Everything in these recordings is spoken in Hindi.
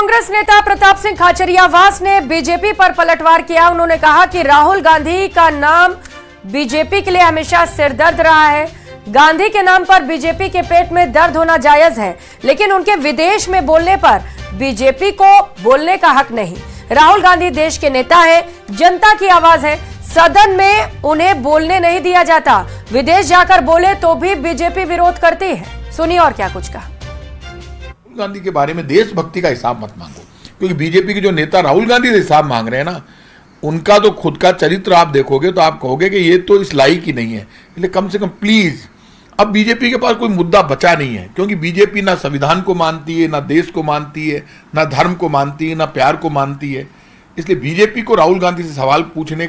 कांग्रेस नेता प्रताप सिंह खाचरियावास ने बीजेपी पर पलटवार किया। उन्होंने कहा कि राहुल गांधी का नाम बीजेपी के लिए हमेशा सिरदर्द रहा है। गांधी के नाम पर बीजेपी के पेट में दर्द होना जायज है, लेकिन उनके विदेश में बोलने पर बीजेपी को बोलने का हक नहीं। राहुल गांधी देश के नेता है, जनता की आवाज है, सदन में उन्हें बोलने नहीं दिया जाता। विदेश जाकर बोले तो भी बीजेपी विरोध करती है। सुनिए और क्या कुछ कहा। राहुल गांधी के बारे में देशभक्ति का हिसाब मत मांगो, क्योंकि बीजेपी के जो नेता राहुल गांधी से हिसाब मांग रहे हैं ना, उनका तो खुद का चरित्र आप देखोगे तो आप कहोगे कि ये तो इस लायक ही नहीं है। इसलिए कम से कम प्लीज, अब बीजेपी के पास कोई मुद्दा बचा नहीं है, क्योंकि बीजेपी ना संविधान को मानती है, ना देश को मानती है, ना धर्म को मानती है, ना प्यार को मानती है। इसलिए बीजेपी को राहुल गांधी से सवाल पूछने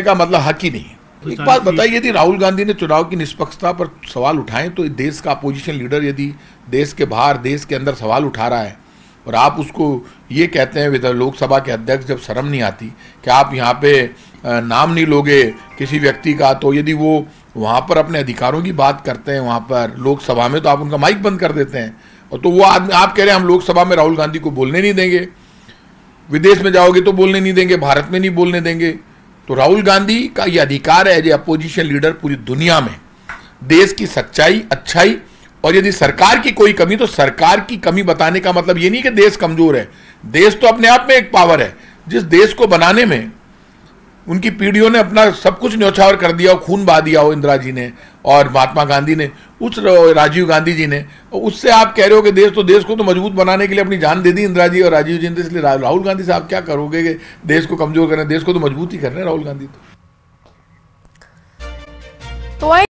का मतलब हक ही नहीं है। एक बात बताइए, यदि राहुल गांधी ने चुनाव की निष्पक्षता पर सवाल उठाएं तो देश का अपोजिशन लीडर यदि देश के बाहर देश के अंदर सवाल उठा रहा है और आप उसको ये कहते हैं लोकसभा के अध्यक्ष, जब शर्म नहीं आती कि आप यहाँ पे नाम नहीं लोगे किसी व्यक्ति का, तो यदि वो वहाँ पर अपने अधिकारों की बात करते हैं वहाँ पर लोकसभा में, तो आप उनका माइक बंद कर देते हैं। और तो वो आदमी आप कह रहे हैं हम लोकसभा में राहुल गांधी को बोलने नहीं देंगे, विदेश में जाओगे तो बोलने नहीं देंगे, भारत में नहीं बोलने देंगे। तो राहुल गांधी का ये अधिकार है एज ए अपोजिशन लीडर पूरी दुनिया में देश की सच्चाई, अच्छाई, और यदि सरकार की कोई कमी तो सरकार की कमी बताने का मतलब ये नहीं कि देश कमजोर है। देश तो अपने आप में एक पावर है। जिस देश को बनाने में उनकी पीढ़ियों ने अपना सब कुछ न्यौछावर कर दिया हो, खून बहा दिया हो इंदिरा जी ने और महात्मा गांधी ने, उस राजीव गांधी जी ने, उससे आप कह रहे हो कि देश को तो मजबूत बनाने के लिए अपनी जान दे दी इंदिरा जी और राजीव जी ने। इसलिए राहुल गांधी से आप क्या करोगे कि देश को कमजोर करना? देश को तो मजबूत ही करना है राहुल गांधी तो।